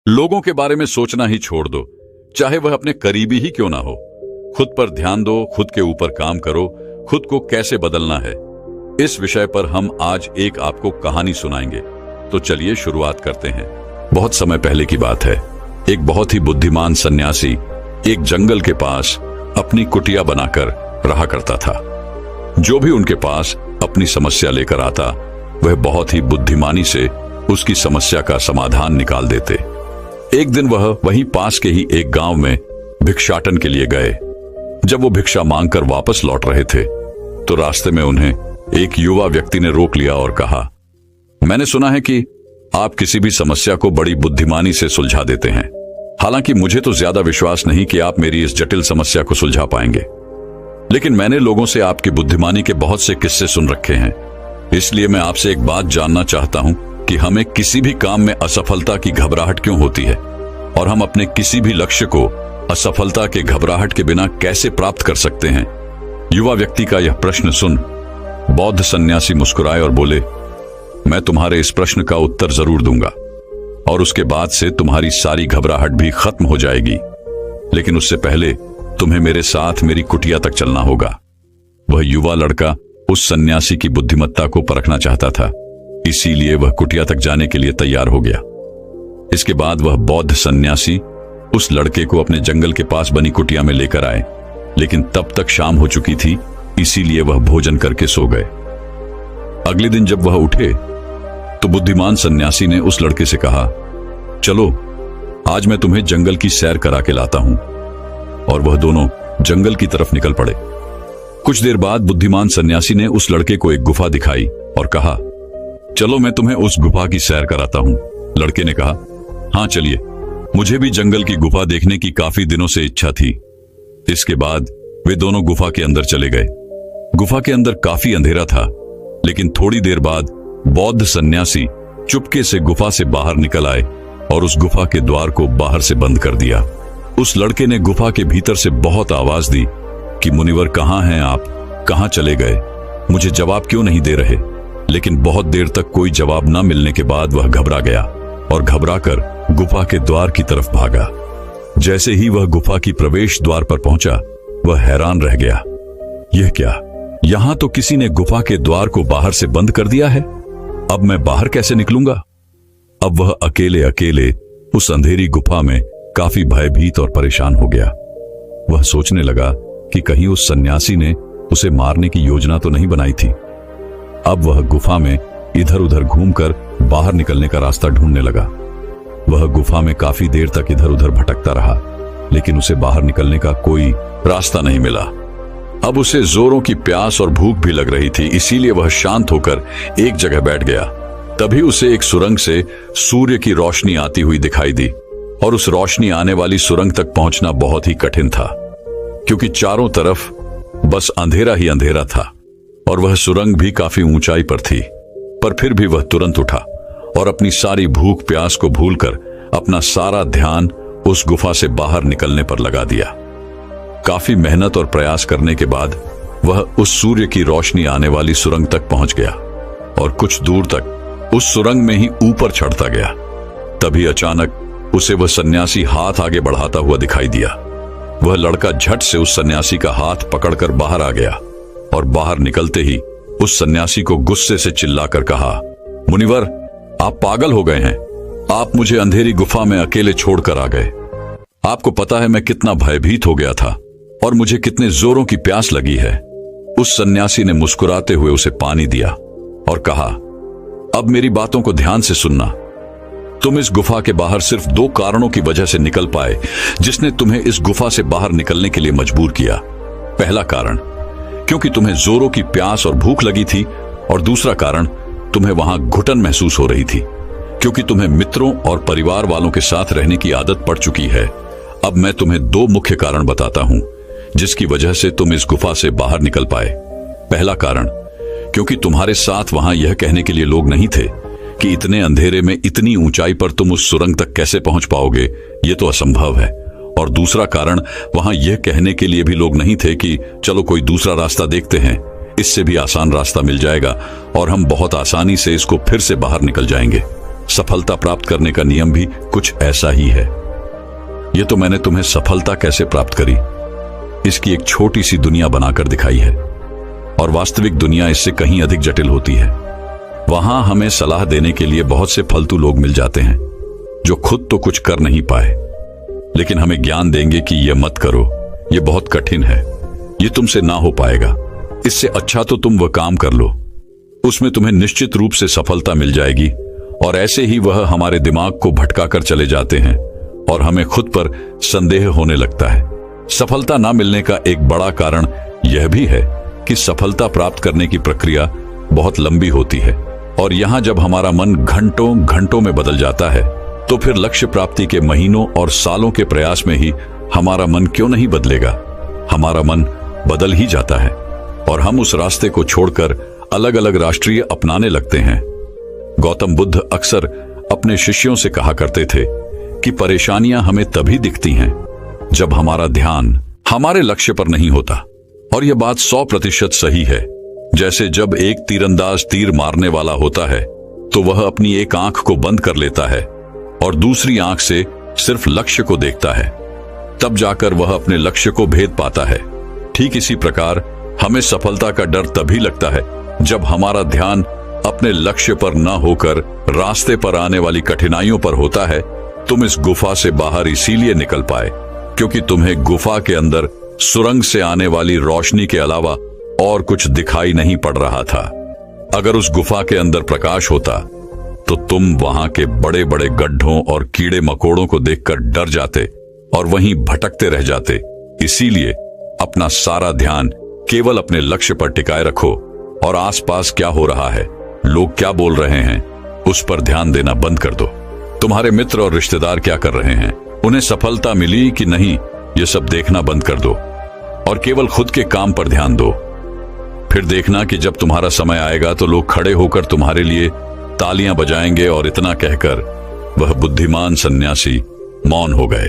लोगों के बारे में सोचना ही छोड़ दो, चाहे वह अपने करीबी ही क्यों ना हो। खुद पर ध्यान दो, खुद के ऊपर काम करो, खुद को कैसे बदलना है, इस विषय पर हम आज एक आपको कहानी सुनाएंगे। तो चलिए शुरुआत करते हैं। बहुत समय पहले की बात है। एक बहुत ही बुद्धिमान सन्यासी एक जंगल के पास अपनी कुटिया बनाकर रहा करता था। जो भी उनके पास अपनी समस्या लेकर आता, वह बहुत ही बुद्धिमानी से उसकी समस्या का समाधान निकाल देते। एक दिन वह वहीं पास के ही एक गांव में भिक्षाटन के लिए गए। जब वो भिक्षा मांगकर वापस लौट रहे थे, तो रास्ते में उन्हें एक युवा व्यक्ति ने रोक लिया और कहा, मैंने सुना है कि आप किसी भी समस्या को बड़ी बुद्धिमानी से सुलझा देते हैं। हालांकि मुझे तो ज्यादा विश्वास नहीं कि आप मेरी इस जटिल समस्या को सुलझा पाएंगे, लेकिन मैंने लोगों से आपकी बुद्धिमानी के बहुत से किस्से सुन रखे हैं। इसलिए मैं आपसे एक बात जानना चाहता हूं कि हमें किसी भी काम में असफलता की घबराहट क्यों होती है, और हम अपने किसी भी लक्ष्य को असफलता के घबराहट के बिना कैसे प्राप्त कर सकते हैं। युवा व्यक्ति का यह प्रश्न सुन बौद्ध सन्यासी मुस्कुराए और बोले, मैं तुम्हारे इस प्रश्न का उत्तर जरूर दूंगा, और उसके बाद से तुम्हारी सारी घबराहट भी खत्म हो जाएगी। लेकिन उससे पहले तुम्हें मेरे साथ मेरी कुटिया तक चलना होगा। वह युवा लड़का उस सन्यासी की बुद्धिमत्ता को परखना चाहता था, इसीलिए वह कुटिया तक जाने के लिए तैयार हो गया। इसके बाद वह बौद्ध सन्यासी उस लड़के को अपने जंगल के पास बनी कुटिया में लेकर आए, लेकिन तब तक शाम हो चुकी थी, इसीलिए वह भोजन करके सो गए। अगले दिन जब वह उठे, तो बुद्धिमान सन्यासी ने उस लड़के से कहा, चलो आज मैं तुम्हें जंगल की सैर करा के लाता हूं। और वह दोनों जंगल की तरफ निकल पड़े। कुछ देर बाद बुद्धिमान सन्यासी ने उस लड़के को एक गुफा दिखाई और कहा, चलो मैं तुम्हें उस गुफा की सैर कराता हूं। लड़के ने कहा, हाँ चलिए, मुझे भी जंगल की गुफा देखने की काफी दिनों से इच्छा थी। इसके बाद वे दोनों गुफा के अंदर चले गए। गुफा के अंदर काफी अंधेरा था, लेकिन थोड़ी देर बाद बौद्ध सन्यासी चुपके से गुफा से बाहर निकल आए और उस गुफा के द्वार को बाहर से बंद कर दिया। उस लड़के ने गुफा के भीतर से बहुत आवाज दी कि मुनिवर कहाँ हैं आप, कहाँ चले गए, मुझे जवाब क्यों नहीं दे रहे। लेकिन बहुत देर तक कोई जवाब न मिलने के बाद वह घबरा गया और घबराकर गुफा के द्वार की तरफ भागा। जैसे ही वह गुफा की प्रवेश द्वार पर पहुंचा, वह हैरान रह गया। यह क्या, यहां तो किसी ने गुफा के द्वार को बाहर से बंद कर दिया है। अब मैं बाहर कैसे निकलूंगा। अब वह अकेले अकेले उस अंधेरी गुफा में काफी भयभीत और परेशान हो गया। वह सोचने लगा कि कहीं उस सन्यासी ने उसे मारने की योजना तो नहीं बनाई थी। अब वह गुफा में इधर उधर घूमकर बाहर निकलने का रास्ता ढूंढने लगा। वह गुफा में काफी देर तक इधर उधर भटकता रहा, लेकिन उसे बाहर निकलने का कोई रास्ता नहीं मिला। अब उसे जोरों की प्यास और भूख भी लग रही थी, इसीलिए वह शांत होकर एक जगह बैठ गया। तभी उसे एक सुरंग से सूर्य की रोशनी आती हुई दिखाई दी, और उस रोशनी आने वाली सुरंग तक पहुंचना बहुत ही कठिन था, क्योंकि चारों तरफ बस अंधेरा ही अंधेरा था, और वह सुरंग भी काफी ऊंचाई पर थी। पर फिर भी वह तुरंत उठा और अपनी सारी भूख प्यास को भूलकर अपना सारा ध्यान उस गुफा से बाहर निकलने पर लगा दिया। काफी मेहनत और प्रयास करने के बाद वह उस सूर्य की रोशनी आने वाली सुरंग तक पहुंच गया, और कुछ दूर तक उस सुरंग में ही ऊपर चढ़ता गया। तभी अचानक उसे वह सन्यासी हाथ आगे बढ़ाता हुआ दिखाई दिया। वह लड़का झट से उस सन्यासी का हाथ पकड़कर बाहर आ गया, और बाहर निकलते ही उस सन्यासी को गुस्से से चिल्लाकर कहा, मुनिवर आप पागल हो गए हैं। आप मुझे अंधेरी गुफा में अकेले छोड़कर आ गए। आपको पता है मैं कितना भयभीत हो गया था और मुझे कितने जोरों की प्यास लगी है। उस सन्यासी ने मुस्कुराते हुए उसे पानी दिया और कहा, अब मेरी बातों को ध्यान से सुनना। तुम इस गुफा के बाहर सिर्फ 2 कारणों की वजह से निकल पाए, जिसने तुम्हें इस गुफा से बाहर निकलने के लिए मजबूर किया। पहला कारण, क्योंकि तुम्हें जोरों की प्यास और भूख लगी थी, और दूसरा कारण, तुम्हें वहां घुटन महसूस हो रही थी, क्योंकि तुम्हें मित्रों और परिवार वालों के साथ रहने की आदत पड़ चुकी है। अब मैं तुम्हें 2 मुख्य कारण बताता हूं, जिसकी वजह से तुम इस गुफा से बाहर निकल पाए। पहला कारण, क्योंकि तुम्हारे साथ वहां यह कहने के लिए लोग नहीं थे कि इतने अंधेरे में इतनी ऊंचाई पर तुम उस सुरंग तक कैसे पहुंच पाओगे, यह तो असंभव है। और दूसरा कारण, वहां यह कहने के लिए भी लोग नहीं थे कि चलो कोई दूसरा रास्ता देखते हैं, इससे भी आसान रास्ता मिल जाएगा और हम बहुत आसानी से इसको फिर से बाहर निकल जाएंगे। सफलता प्राप्त करने का नियम भी कुछ ऐसा ही है। ये तो मैंने तुम्हें सफलता कैसे प्राप्त करी इसकी एक छोटी सी दुनिया बनाकर दिखाई है, और वास्तविक दुनिया इससे कहीं अधिक जटिल होती है। वहां हमें सलाह देने के लिए बहुत से फालतू लोग मिल जाते हैं जो खुद तो कुछ कर नहीं पाए, लेकिन हमें ज्ञान देंगे कि यह मत करो, यह बहुत कठिन है, यह तुमसे ना हो पाएगा, इससे अच्छा तो तुम वह काम कर लो, उसमें तुम्हें निश्चित रूप से सफलता मिल जाएगी। और ऐसे ही वह हमारे दिमाग को भटका कर चले जाते हैं और हमें खुद पर संदेह होने लगता है। सफलता ना मिलने का एक बड़ा कारण यह भी है कि सफलता प्राप्त करने की प्रक्रिया बहुत लंबी होती है, और यहां जब हमारा मन घंटों घंटों में बदल जाता है तो फिर लक्ष्य प्राप्ति के महीनों और सालों के प्रयास में ही हमारा मन क्यों नहीं बदलेगा। हमारा मन बदल ही जाता है और हम उस रास्ते को छोड़कर अलग अलग राष्ट्रीय अपनाने लगते हैं। गौतम बुद्ध अक्सर अपने शिष्यों से कहा करते थे कि परेशानियां हमें तभी दिखती हैं जब हमारा ध्यान हमारे लक्ष्य पर नहीं होता, और यह बात 100% सही है। जैसे जब एक तीरंदाज तीर मारने वाला होता है तो वह अपनी एक आंख को बंद कर लेता है और दूसरी आंख से सिर्फ लक्ष्य को देखता है, तब जाकर वह अपने लक्ष्य को भेद पाता है। ठीक इसी प्रकार हमें सफलता का डर तभी लगता है जब हमारा ध्यान अपने लक्ष्य पर न होकर रास्ते पर आने वाली कठिनाइयों पर होता है। तुम इस गुफा से बाहर इसीलिए निकल पाए क्योंकि तुम्हें गुफा के अंदर सुरंग से आने वाली रोशनी के अलावा और कुछ दिखाई नहीं पड़ रहा था। अगर उस गुफा के अंदर प्रकाश होता तो तुम वहां के बड़े बड़े गड्ढों और कीड़े मकोड़ों को देखकर डर जाते और वहीं भटकते रह जाते। इसीलिए अपना सारा ध्यान केवल अपने लक्ष्य पर टिकाए रखो और आसपास क्या हो रहा है, लोग क्या बोल रहे हैं, उस पर ध्यान देना बंद कर दो। तुम्हारे मित्र और रिश्तेदार क्या कर रहे हैं, उन्हें सफलता मिली कि नहीं, ये सब देखना बंद कर दो और केवल खुद के काम पर ध्यान दो। फिर देखना कि जब तुम्हारा समय आएगा तो लोग खड़े होकर तुम्हारे लिए तालियां बजाएंगे। और इतना कहकर वह बुद्धिमान सन्यासी मौन हो गए।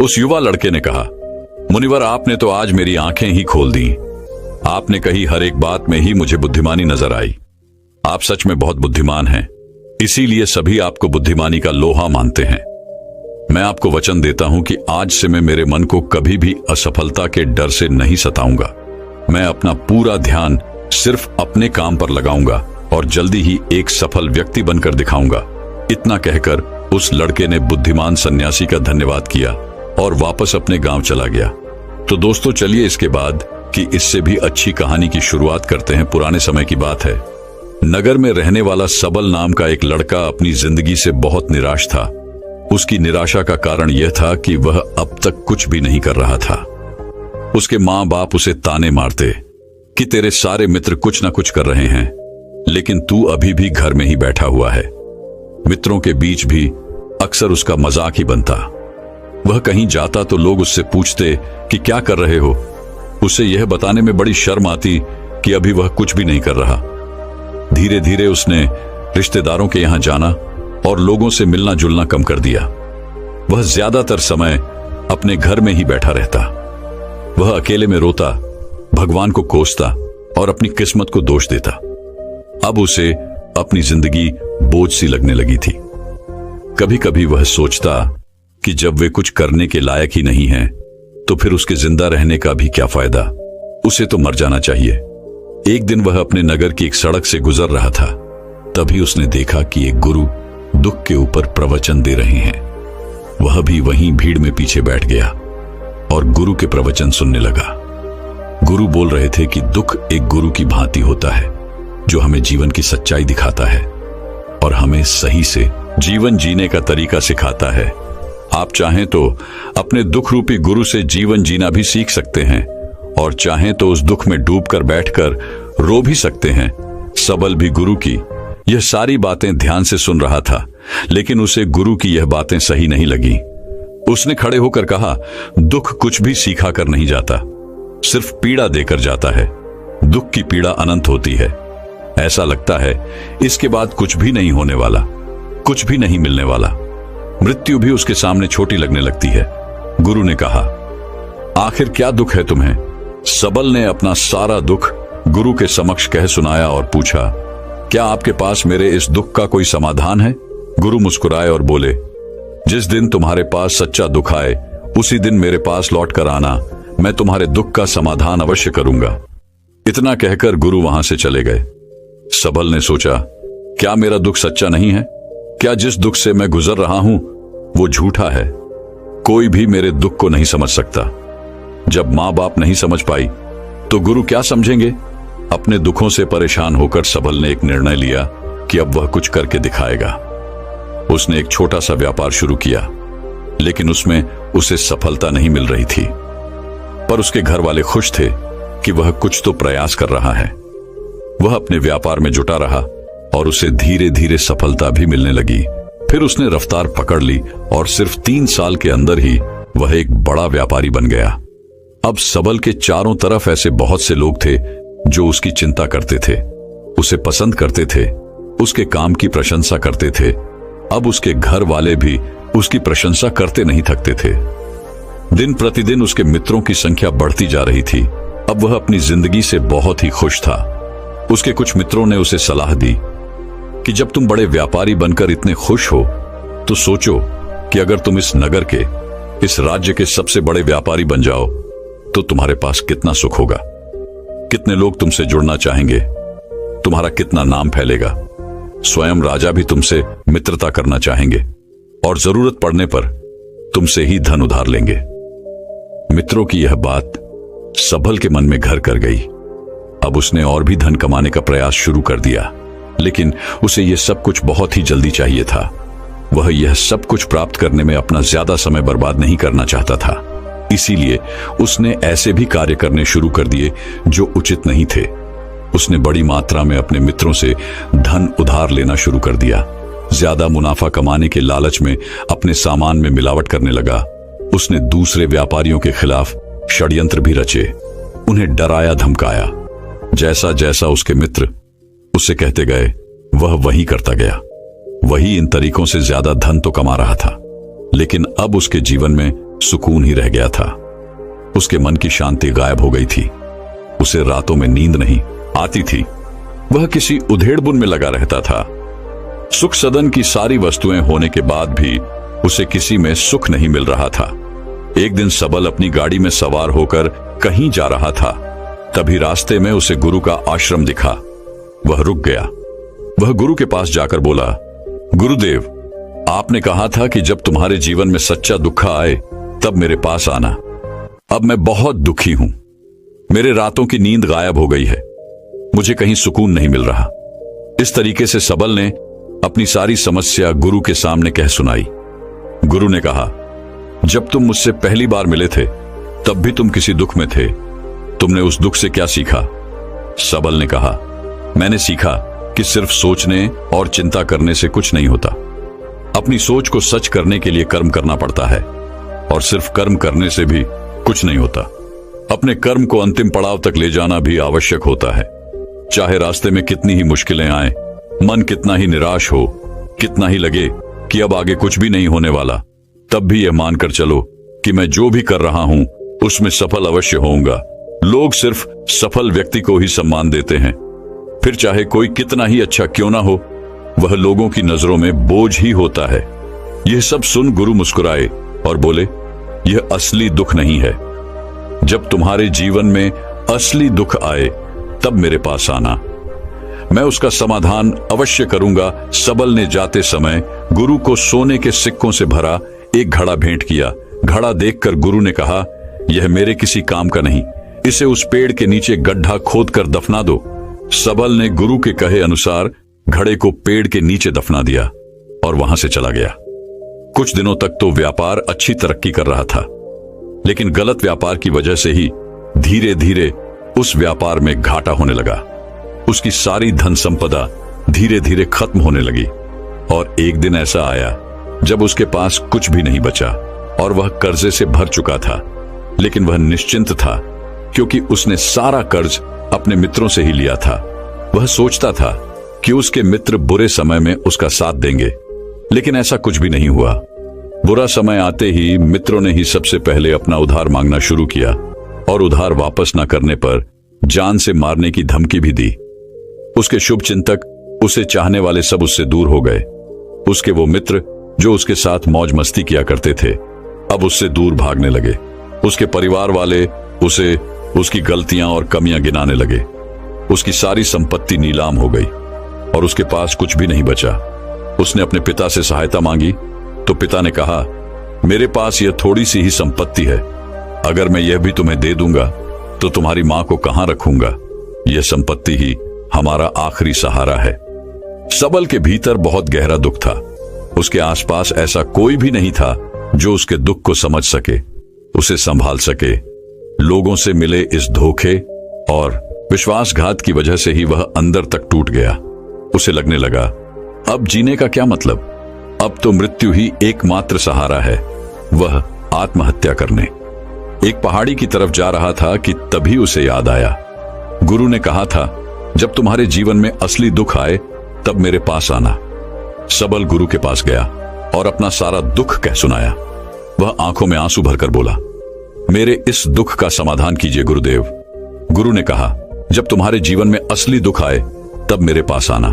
उस युवा लड़के ने कहा, मुनिवर, आपने तो आज मेरी आंखें ही खोल दी। आपने कही हर एक बात में ही मुझे बुद्धिमानी नजर आई। आप सच में बहुत बुद्धिमान हैं, इसीलिए सभी आपको बुद्धिमानी का लोहा मानते हैं। मैं आपको वचन देता हूं कि आज से मैं मेरे मन को कभी भी असफलता के डर से नहीं सताऊंगा। मैं अपना पूरा ध्यान सिर्फ अपने काम पर लगाऊंगा और जल्दी ही एक सफल व्यक्ति बनकर दिखाऊंगा। इतना कहकर उस लड़के ने बुद्धिमान सन्यासी का धन्यवाद किया और वापस अपने गांव चला गया। तो दोस्तों, चलिए इसके बाद की इससे भी अच्छी कहानी की शुरुआत करते हैं। पुराने समय की बात है। नगर में रहने वाला सबल नाम का एक लड़का अपनी जिंदगी से बहुत निराश था। उसकी निराशा का कारण यह था कि वह अब तक कुछ भी नहीं कर रहा था। उसके माँ बाप उसे ताने मारते कि तेरे सारे मित्र कुछ ना कुछ कर रहे हैं, लेकिन तू अभी भी घर में ही बैठा हुआ है। मित्रों के बीच भी अक्सर उसका मजाक ही बनता। वह कहीं जाता तो लोग उससे पूछते कि क्या कर रहे हो। उसे यह बताने में बड़ी शर्म आती कि अभी वह कुछ भी नहीं कर रहा। धीरे धीरे उसने रिश्तेदारों के यहां जाना और लोगों से मिलना जुलना कम कर दिया। वह ज्यादातर समय अपने घर में ही बैठा रहता। वह अकेले में रोता, भगवान को कोसता और अपनी किस्मत को दोष देता। अब उसे अपनी जिंदगी बोझ सी लगने लगी थी। कभी कभी वह सोचता कि जब वे कुछ करने के लायक ही नहीं हैं, तो फिर उसके जिंदा रहने का भी क्या फायदा, उसे तो मर जाना चाहिए। एक दिन वह अपने नगर की एक सड़क से गुजर रहा था। तभी उसने देखा कि एक गुरु दुख के ऊपर प्रवचन दे रहे हैं। वह भी वहीं भीड़ में पीछे बैठ गया और गुरु के प्रवचन सुनने लगा। गुरु बोल रहे थे कि दुख एक गुरु की भांति होता है जो हमें जीवन की सच्चाई दिखाता है और हमें सही से जीवन जीने का तरीका सिखाता है। आप चाहें तो अपने दुख रूपी गुरु से जीवन जीना भी सीख सकते हैं और चाहें तो उस दुख में डूबकर बैठकर रो भी सकते हैं। सबल भी गुरु की यह सारी बातें ध्यान से सुन रहा था, लेकिन उसे गुरु की यह बातें सही नहीं लगी। उसने खड़े होकर कहा, दुख कुछ भी सीखा कर नहीं जाता, सिर्फ पीड़ा देकर जाता है। दुख की पीड़ा अनंत होती है। ऐसा लगता है इसके बाद कुछ भी नहीं होने वाला, कुछ भी नहीं मिलने वाला। मृत्यु भी उसके सामने छोटी लगने लगती है। गुरु ने कहा, आखिर क्या दुख है तुम्हें? सबल ने अपना सारा दुख गुरु के समक्ष कह सुनाया और पूछा, क्या आपके पास मेरे इस दुख का कोई समाधान है? गुरु मुस्कुराए और बोले, जिस दिन तुम्हारे पास सच्चा दुख आए उसी दिन मेरे पास लौट कर आना, मैं तुम्हारे दुख का समाधान अवश्य करूंगा। इतना कहकर गुरु वहां से चले गए। सबल ने सोचा, क्या मेरा दुख सच्चा नहीं है? क्या जिस दुख से मैं गुजर रहा हूं वो झूठा है? कोई भी मेरे दुख को नहीं समझ सकता। जब मां बाप नहीं समझ पाई तो गुरु क्या समझेंगे? अपने दुखों से परेशान होकर सबल ने एक निर्णय लिया कि अब वह कुछ करके दिखाएगा। उसने एक छोटा सा व्यापार शुरू किया, लेकिन उसमें उसे सफलता नहीं मिल रही थी। पर उसके घर वाले खुश थे कि वह कुछ तो प्रयास कर रहा है। वह अपने व्यापार में जुटा रहा और उसे धीरे धीरे सफलता भी मिलने लगी। फिर उसने रफ्तार पकड़ ली और सिर्फ 3 साल के अंदर ही वह एक बड़ा व्यापारी बन गया। अब सबल के चारों तरफ ऐसे बहुत से लोग थे जो उसकी चिंता करते थे, उसे पसंद करते थे, उसके काम की प्रशंसा करते थे। अब उसके घर वाले भी उसकी प्रशंसा करते नहीं थकते थे। दिन प्रतिदिन उसके मित्रों की संख्या बढ़ती जा रही थी। अब वह अपनी जिंदगी से बहुत ही खुश था। उसके कुछ मित्रों ने उसे सलाह दी कि जब तुम बड़े व्यापारी बनकर इतने खुश हो तो सोचो कि अगर तुम इस नगर के, इस राज्य के सबसे बड़े व्यापारी बन जाओ तो तुम्हारे पास कितना सुख होगा, कितने लोग तुमसे जुड़ना चाहेंगे, तुम्हारा कितना नाम फैलेगा। स्वयं राजा भी तुमसे मित्रता करना चाहेंगे और जरूरत पड़ने पर तुमसे ही धन उधार लेंगे। मित्रों की यह बात सबल के मन में घर कर गई। अब उसने और भी धन कमाने का प्रयास शुरू कर दिया, लेकिन उसे यह सब कुछ बहुत ही जल्दी चाहिए था। वह यह सब कुछ प्राप्त करने में अपना ज्यादा समय बर्बाद नहीं करना चाहता था। इसीलिए उसने ऐसे भी कार्य करने शुरू कर दिए जो उचित नहीं थे। उसने बड़ी मात्रा में अपने मित्रों से धन उधार लेना शुरू कर दिया। ज्यादा मुनाफा कमाने के लालच में अपने सामान में मिलावट करने लगा। उसने दूसरे व्यापारियों के खिलाफ षड्यंत्र भी रचे, उन्हें डराया धमकाया। जैसा जैसा उसके मित्र उससे कहते गए वह वही करता गया। वही इन तरीकों से ज्यादा धन तो कमा रहा था, लेकिन अब उसके जीवन में सुकून ही रह गया था। उसके मन की शांति गायब हो गई थी। उसे रातों में नींद नहीं आती थी। वह किसी उधेड़बुन में लगा रहता था। सुख सदन की सारी वस्तुएं होने के बाद भी उसे किसी में सुख नहीं मिल रहा था। एक दिन सबल अपनी गाड़ी में सवार होकर कहीं जा रहा था। तभी रास्ते में उसे गुरु का आश्रम दिखा। वह रुक गया। वह गुरु के पास जाकर बोला, गुरुदेव, आपने कहा था कि जब तुम्हारे जीवन में सच्चा दुख आए तब मेरे पास आना। अब मैं बहुत दुखी हूं। मेरे रातों की नींद गायब हो गई है। मुझे कहीं सुकून नहीं मिल रहा। इस तरीके से सबल ने अपनी सारी समस्या गुरु के सामने कह सुनाई। गुरु ने कहा, जब तुम मुझसे पहली बार मिले थे तब भी तुम किसी दुख में थे। तुमने उस दुख से क्या सीखा? सबल ने कहा, मैंने सीखा कि सिर्फ सोचने और चिंता करने से कुछ नहीं होता। अपनी सोच को सच करने के लिए कर्म करना पड़ता है, और सिर्फ कर्म करने से भी कुछ नहीं होता। अपने कर्म को अंतिम पड़ाव तक ले जाना भी आवश्यक होता है। चाहे रास्ते में कितनी ही मुश्किलें आए, मन कितना ही निराश हो, कितना ही लगे कि अब आगे कुछ भी नहीं होने वाला, तब भी यह मानकर चलो कि मैं जो भी कर रहा हूं उसमें सफल अवश्य होऊंगा। लोग सिर्फ सफल व्यक्ति को ही सम्मान देते हैं। फिर चाहे कोई कितना ही अच्छा क्यों ना हो, वह लोगों की नजरों में बोझ ही होता है। यह सब सुन गुरु मुस्कुराए और बोले, यह असली दुख नहीं है। जब तुम्हारे जीवन में असली दुख आए तब मेरे पास आना, मैं उसका समाधान अवश्य करूंगा। सबल ने जाते समय गुरु को सोने के सिक्कों से भरा एक घड़ा भेंट किया। घड़ा देखकर गुरु ने कहा, यह मेरे किसी काम का नहीं, इसे उस पेड़ के नीचे गड्ढा खोदकर दफना दो। सबल ने गुरु के कहे अनुसार घड़े को पेड़ के नीचे दफना दिया और वहां से चला गया। कुछ दिनों तक तो व्यापार अच्छी तरक्की कर रहा था, लेकिन गलत व्यापार की वजह से ही धीरे धीरे उस व्यापार में घाटा होने लगा। उसकी सारी धन संपदा धीरे धीरे खत्म होने लगी और एक दिन ऐसा आया जब उसके पास कुछ भी नहीं बचा और वह कर्जे से भर चुका था। लेकिन वह निश्चिंत था क्योंकि उसने सारा कर्ज अपने मित्रों से ही लिया था। वह सोचता था कि उसके मित्र बुरे समय में उसका साथ देंगे, लेकिन ऐसा कुछ भी नहीं हुआ। बुरा समय आते ही मित्रों ने ही सबसे पहले अपना उधार मांगना शुरू किया और उधार वापस न करने पर जान से मारने की धमकी भी दी। उसके शुभ चिंतक, उसे चाहने वाले सब उससे दूर हो गए। उसके वो मित्र जो उसके साथ मौज मस्ती किया करते थे अब उससे दूर भागने लगे। उसके परिवार वाले उसे उसकी गलतियां और कमियां गिनाने लगे। उसकी सारी संपत्ति नीलाम हो गई और उसके पास कुछ भी नहीं बचा। उसने अपने पिता से सहायता मांगी तो पिता ने कहा, मेरे पास यह थोड़ी सी ही संपत्ति है, अगर मैं यह भी तुम्हें दे दूंगा तो तुम्हारी मां को कहां रखूंगा? यह संपत्ति ही हमारा आखिरी सहारा है। सबल के भीतर बहुत गहरा दुख था। उसके आसपास ऐसा कोई भी नहीं था जो उसके दुख को समझ सके, उसे संभाल सके। लोगों से मिले इस धोखे और विश्वासघात की वजह से ही वह अंदर तक टूट गया। उसे लगने लगा, अब जीने का क्या मतलब? अब तो मृत्यु ही एकमात्र सहारा है। वह आत्महत्या करने एक पहाड़ी की तरफ जा रहा था कि तभी उसे याद आया, गुरु ने कहा था, जब तुम्हारे जीवन में असली दुख आए तब मेरे पास आना। सबल गुरु के पास गया और अपना सारा दुख कह सुनाया। वह आंखों में आंसू भरकर बोला, मेरे इस दुख का समाधान कीजिए गुरुदेव। गुरु ने कहा, जब तुम्हारे जीवन में असली दुख आए तब मेरे पास आना,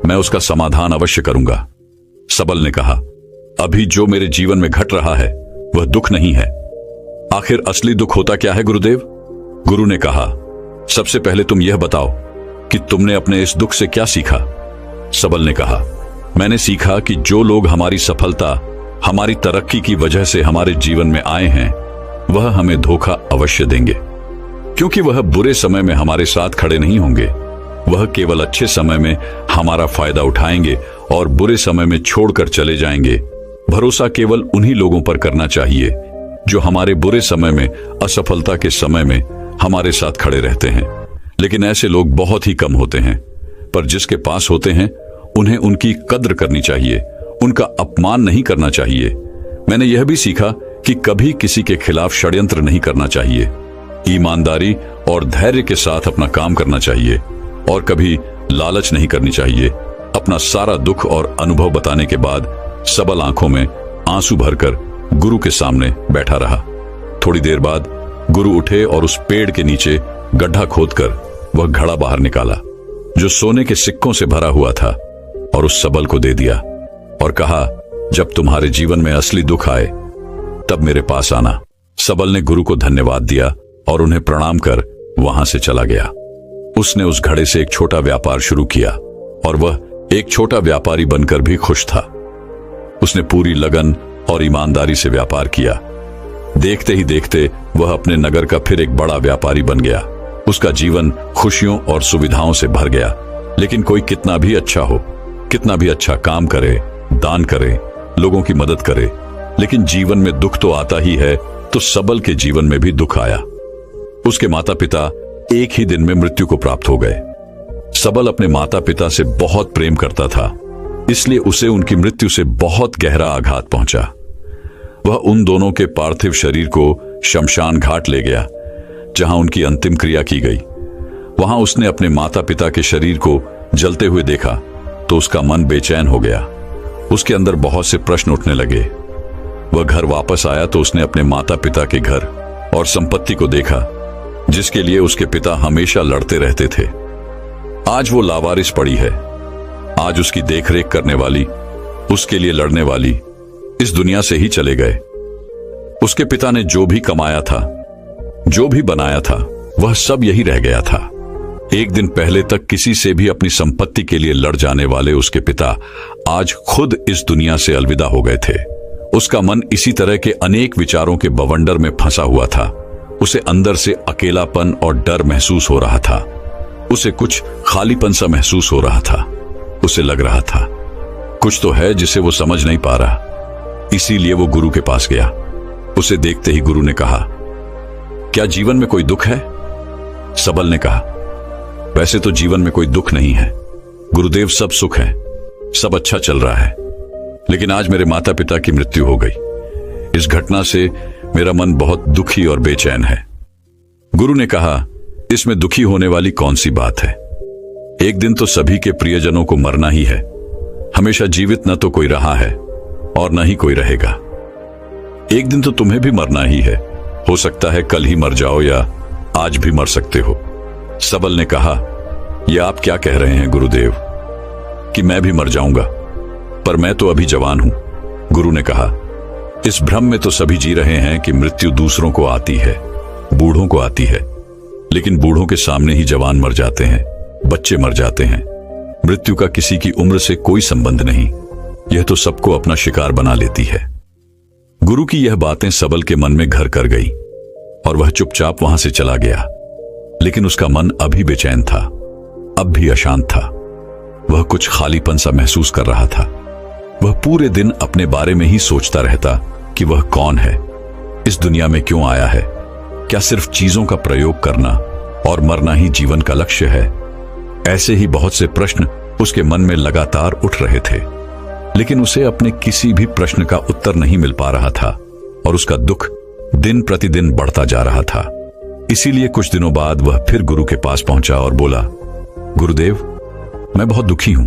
मैं उसका समाधान अवश्य करूंगा। सबल ने कहा, अभी जो मेरे जीवन में घट रहा है वह दुख नहीं है। आखिर असली दुख होता क्या है गुरुदेव? गुरु ने कहा, सबसे पहले तुम यह बताओ कि तुमने अपने इस दुख से क्या सीखा? सबल ने कहा, मैंने सीखा कि जो लोग हमारी सफलता, हमारी तरक्की की वजह से हमारे जीवन में आए हैं वह हमें धोखा अवश्य देंगे, क्योंकि वह बुरे समय में हमारे साथ खड़े नहीं होंगे। वह केवल अच्छे समय में हमारा फायदा उठाएंगे और बुरे समय में छोड़कर चले जाएंगे। भरोसा केवल उन्हीं लोगों पर करना चाहिए जो हमारे बुरे समय में, असफलता के समय में हमारे साथ खड़े रहते हैं। लेकिन ऐसे लोग बहुत ही कम होते हैं, पर जिसके पास होते हैं उन्हें उनकी कद्र करनी चाहिए, उनका अपमान नहीं करना चाहिए। मैंने यह भी सीखा कि कभी किसी के खिलाफ षड्यंत्र नहीं करना चाहिए। ईमानदारी और धैर्य के साथ अपना काम करना चाहिए और कभी लालच नहीं करनी चाहिए। अपना सारा दुख और अनुभव बताने के बाद सबल आंखों में आंसू भरकर गुरु के सामने बैठा रहा। थोड़ी देर बाद गुरु उठे और उस पेड़ के नीचे गड्ढा खोदकर वह घड़ा बाहर निकाला जो सोने के सिक्कों से भरा हुआ था और उस सबल को दे दिया और कहा, जब तुम्हारे जीवन में असली दुख आए तब मेरे पास आना। सबल ने गुरु को धन्यवाद दिया और उन्हें प्रणाम कर वहां से चला गया। उसने उस घड़े से एक छोटा व्यापार शुरू किया और वह एक छोटा व्यापारी बनकर भी खुश था। उसने पूरी लगन और ईमानदारी से व्यापार किया। देखते ही देखते वह अपने नगर का फिर एक बड़ा व्यापारी बन गया। उसका जीवन खुशियों और सुविधाओं से भर गया। लेकिन कोई कितना भी अच्छा हो, कितना भी अच्छा काम करे, दान करे, लोगों की मदद करे, लेकिन जीवन में दुख तो आता ही है। तो सबल के जीवन में भी दुख आया। उसके माता पिता एक ही दिन में मृत्यु को प्राप्त हो गए। सबल अपने माता पिता से बहुत प्रेम करता था, इसलिए उसे उनकी मृत्यु से बहुत गहरा आघात पहुंचा। वह उन दोनों के पार्थिव शरीर को शमशान घाट ले गया जहां उनकी अंतिम क्रिया की गई। वहां उसने अपने माता पिता के शरीर को जलते हुए देखा तो उसका मन बेचैन हो गया। उसके अंदर बहुत से प्रश्न उठने लगे। वह घर वापस आया तो उसने अपने माता पिता के घर और संपत्ति को देखा जिसके लिए उसके पिता हमेशा लड़ते रहते थे। आज वो लावारिस पड़ी है। आज उसकी देखरेख करने वाली, उसके लिए लड़ने वाली इस दुनिया से ही चले गए। उसके पिता ने जो भी कमाया था, जो भी बनाया था, वह सब यही रह गया था। एक दिन पहले तक किसी से भी अपनी संपत्ति के लिए लड़ जाने वाले उसके पिता आज खुद इस दुनिया से अलविदा हो गए थे। उसका मन इसी तरह के अनेक विचारों के बवंडर में फंसा हुआ था। उसे अंदर से अकेलापन और डर महसूस हो रहा था। उसे कुछ खालीपन सा महसूस हो रहा था। उसे लग रहा था कुछ तो है जिसे वो समझ नहीं पा रहा। इसीलिए वो गुरु के पास गया। उसे देखते ही गुरु ने कहा, क्या जीवन में कोई दुख है? सबल ने कहा, वैसे तो जीवन में कोई दुख नहीं है गुरुदेव, सब सुख है, सब अच्छा चल रहा है। लेकिन आज मेरे माता पिता की मृत्यु हो गई। इस घटना से मेरा मन बहुत दुखी और बेचैन है। गुरु ने कहा, इसमें दुखी होने वाली कौन सी बात है? एक दिन तो सभी के प्रियजनों को मरना ही है। हमेशा जीवित न तो कोई रहा है और न ही कोई रहेगा। एक दिन तो तुम्हें भी मरना ही है। हो सकता है कल ही मर जाओ या आज भी मर सकते हो। सबल ने कहा, यह आप क्या कह रहे हैं गुरुदेव कि मैं भी मर जाऊंगा? पर मैं तो अभी जवान हूं, गुरु ने कहा। इस भ्रम में तो सभी जी रहे हैं कि मृत्यु दूसरों को आती है, बूढ़ों को आती है, लेकिन बूढ़ों के सामने ही जवान मर जाते हैं, बच्चे मर जाते हैं। मृत्यु का किसी की उम्र से कोई संबंध नहीं, यह तो सबको अपना शिकार बना लेती है। गुरु की यह बातें सबल के मन में घर कर गई और वह चुपचाप वहां से चला गया। लेकिन उसका मन अभी बेचैन था, अब भी अशांत था। वह कुछ खालीपन सा महसूस कर रहा था। वह पूरे दिन अपने बारे में ही सोचता रहता कि वह कौन है, इस दुनिया में क्यों आया है, क्या सिर्फ चीजों का प्रयोग करना और मरना ही जीवन का लक्ष्य है। ऐसे ही बहुत से प्रश्न उसके मन में लगातार उठ रहे थे, लेकिन उसे अपने किसी भी प्रश्न का उत्तर नहीं मिल पा रहा था और उसका दुख दिन प्रतिदिन बढ़ता जा रहा था। इसीलिए कुछ दिनों बाद वह फिर गुरु के पास पहुंचा और बोला, गुरुदेव, मैं बहुत दुखी हूं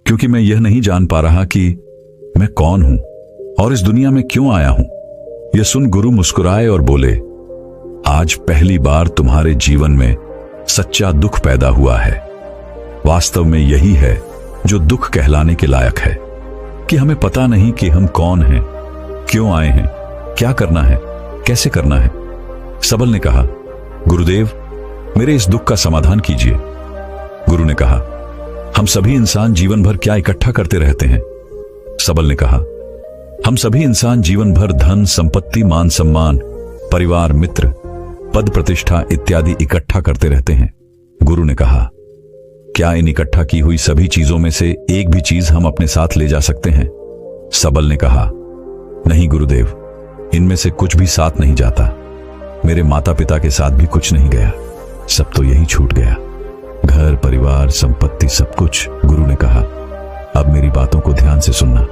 क्योंकि मैं यह नहीं जान पा रहा कि मैं कौन हूं और इस दुनिया में क्यों आया हूं। यह सुन गुरु मुस्कुराए और बोले, आज पहली बार तुम्हारे जीवन में सच्चा दुख पैदा हुआ है। वास्तव में यही है जो दुख कहलाने के लायक है कि हमें पता नहीं कि हम कौन हैं, क्यों आए हैं, क्या करना है, कैसे करना है। सबल ने कहा, गुरुदेव, मेरे इस दुख का समाधान कीजिए। गुरु ने कहा, हम सभी इंसान जीवन भर क्या इकट्ठा करते रहते हैं। सबल ने कहा, हम सभी इंसान जीवन भर धन, संपत्ति, मान सम्मान, परिवार, मित्र, पद प्रतिष्ठा इत्यादि इकट्ठा करते रहते हैं। गुरु ने कहा, क्या इन इकट्ठा की हुई सभी चीजों में से एक भी चीज हम अपने साथ ले जा सकते हैं। सबल ने कहा, नहीं गुरुदेव, इनमें से कुछ भी साथ नहीं जाता। मेरे माता पिता के साथ भी कुछ नहीं गया, सब तो यही छूट गया, घर, परिवार, संपत्ति, सब कुछ। गुरु ने कहा, अब मेरी बातों को ध्यान से सुनना।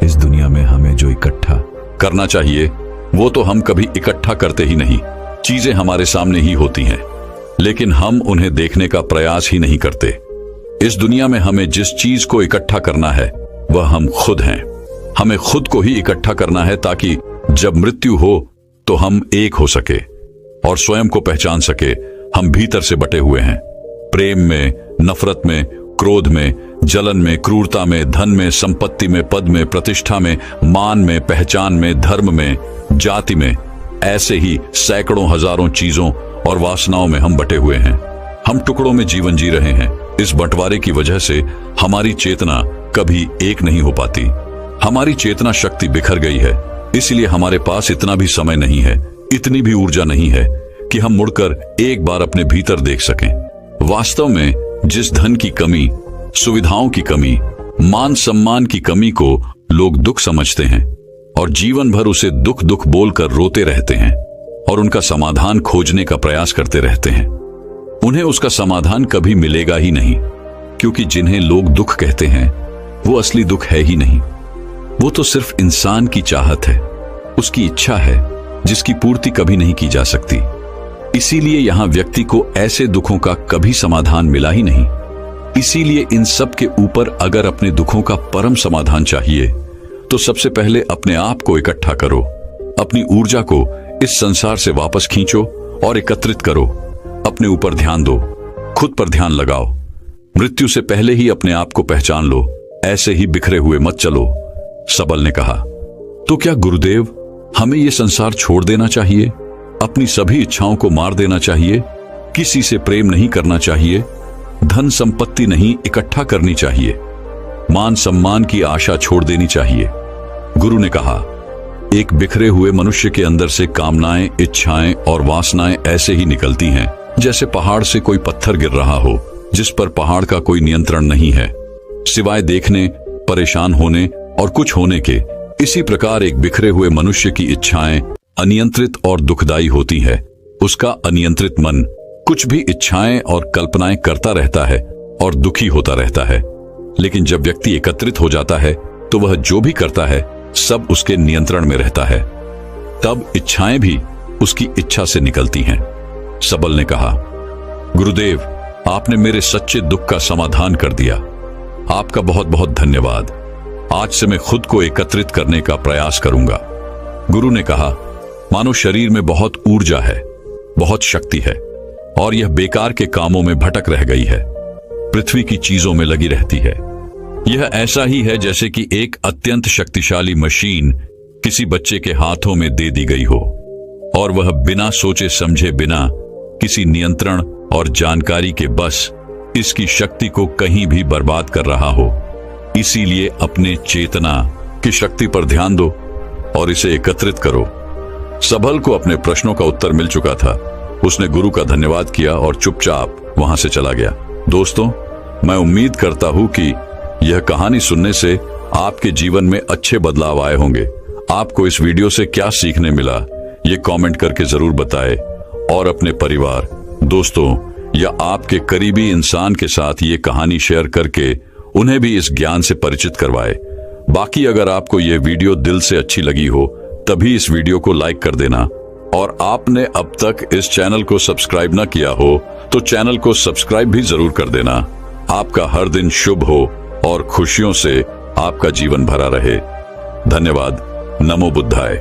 इस दुनिया में हमें जो इकट्ठा करना चाहिए वो तो हम कभी इकट्ठा करते ही नहीं। चीजें हमारे सामने ही होती हैं, लेकिन हम उन्हें देखने का प्रयास ही नहीं करते। इस दुनिया में हमें जिस चीज को इकट्ठा करना है वह हम खुद हैं। हमें खुद को ही इकट्ठा करना है ताकि जब मृत्यु हो तो हम एक हो सके और स्वयं को पहचान सके। हम भीतर से बटे हुए हैं, प्रेम में, नफरत में, क्रोध में, जलन में, क्रूरता में, धन में, संपत्ति में, पद में, प्रतिष्ठा में, मान में, पहचान में, धर्म में, जाति में। ऐसे ही सैकड़ों हजारों चीजों और वासनाओं में हम बटे हुए हैं। हम टुकड़ों में जीवन जी रहे हैं। इस बंटवारे की वजह से हमारी चेतना कभी एक नहीं हो पाती। हमारी चेतना शक्ति बिखर गई है, इसलिए हमारे पास इतना भी समय नहीं है, इतनी भी ऊर्जा नहीं है कि हम मुड़कर एक बार अपने भीतर देख सकें। वास्तव में जिस धन की कमी, सुविधाओं की कमी, मान सम्मान की कमी को लोग दुख समझते हैं और जीवन भर उसे दुख दुख बोलकर रोते रहते हैं और उनका समाधान खोजने का प्रयास करते रहते हैं, उन्हें उसका समाधान कभी मिलेगा ही नहीं, क्योंकि जिन्हें लोग दुख कहते हैं वो असली दुख है ही नहीं। वो तो सिर्फ इंसान की चाहत है, उसकी इच्छा है, जिसकी पूर्ति कभी नहीं की जा सकती। इसीलिए यहां व्यक्ति को ऐसे दुखों का कभी समाधान मिला ही नहीं। इसीलिए इन सब के ऊपर अगर अपने दुखों का परम समाधान चाहिए तो सबसे पहले अपने आप को इकट्ठा करो, अपनी ऊर्जा को इस संसार से वापस खींचो और एकत्रित करो। अपने ऊपर ध्यान दो, खुद पर ध्यान लगाओ। मृत्यु से पहले ही अपने आप को पहचान लो, ऐसे ही बिखरे हुए मत चलो। सबल ने कहा, तो क्या गुरुदेव, हमें यह संसार छोड़ देना चाहिए, अपनी सभी इच्छाओं को मार देना चाहिए, किसी से प्रेम नहीं करना चाहिए, धन संपत्ति नहीं इकट्ठा करनी चाहिए, मान सम्मान की आशा छोड़ देनी चाहिए? गुरु ने कहा, एक बिखरे हुए मनुष्य के अंदर से कामनाएं, इच्छाएं और वासनाएं ऐसे ही निकलती हैं जैसे पहाड़ से कोई पत्थर गिर रहा हो, जिस पर पहाड़ का कोई नियंत्रण नहीं है, सिवाय देखने, परेशान होने और कुछ होने के। इसी प्रकार एक बिखरे हुए मनुष्य की इच्छाएं अनियंत्रित और दुखदायी होती है। उसका अनियंत्रित मन कुछ भी इच्छाएं और कल्पनाएं करता रहता है और दुखी होता रहता है। लेकिन जब व्यक्ति एकत्रित हो जाता है तो वह जो भी करता है सब उसके नियंत्रण में रहता है, तब इच्छाएं भी उसकी इच्छा से निकलती हैं। सबल ने कहा, गुरुदेव, आपने मेरे सच्चे दुख का समाधान कर दिया। आपका बहुत बहुत धन्यवाद। आज से मैं खुद को एकत्रित करने का प्रयास करूंगा। गुरु ने कहा, मानो शरीर में बहुत ऊर्जा है, बहुत शक्ति है और यह बेकार के कामों में भटक रह गई है, पृथ्वी की चीजों में लगी रहती है। यह ऐसा ही है जैसे कि एक अत्यंत शक्तिशाली मशीन किसी बच्चे के हाथों में दे दी गई हो और वह बिना सोचे समझे, बिना किसी नियंत्रण और जानकारी के बस इसकी शक्ति को कहीं भी बर्बाद कर रहा हो। इसीलिए अपने चेतना की शक्ति पर ध्यान दो और इसे एकत्रित करो। सबल को अपने प्रश्नों का उत्तर मिल चुका था। उसने गुरु का धन्यवाद किया और चुपचाप वहां से चला गया। दोस्तों, मैं उम्मीद करता हूं कि यह कहानी सुनने से आपके जीवन में अच्छे बदलाव आए होंगे। आपको इस वीडियो से क्या सीखने मिला, ये कमेंट करके जरूर बताएं और अपने परिवार, दोस्तों या आपके करीबी इंसान के साथ ये कहानी शेयर करके उन्हें भी इस ज्ञान से परिचित करवाएं। बाकी अगर आपको ये वीडियो दिल से अच्छी लगी हो तभी इस वीडियो को लाइक कर देना, और आपने अब तक इस चैनल को सब्सक्राइब ना किया हो तो चैनल को सब्सक्राइब भी जरूर कर देना। आपका हर दिन शुभ हो और खुशियों से आपका जीवन भरा रहे। धन्यवाद। नमो बुद्धाय।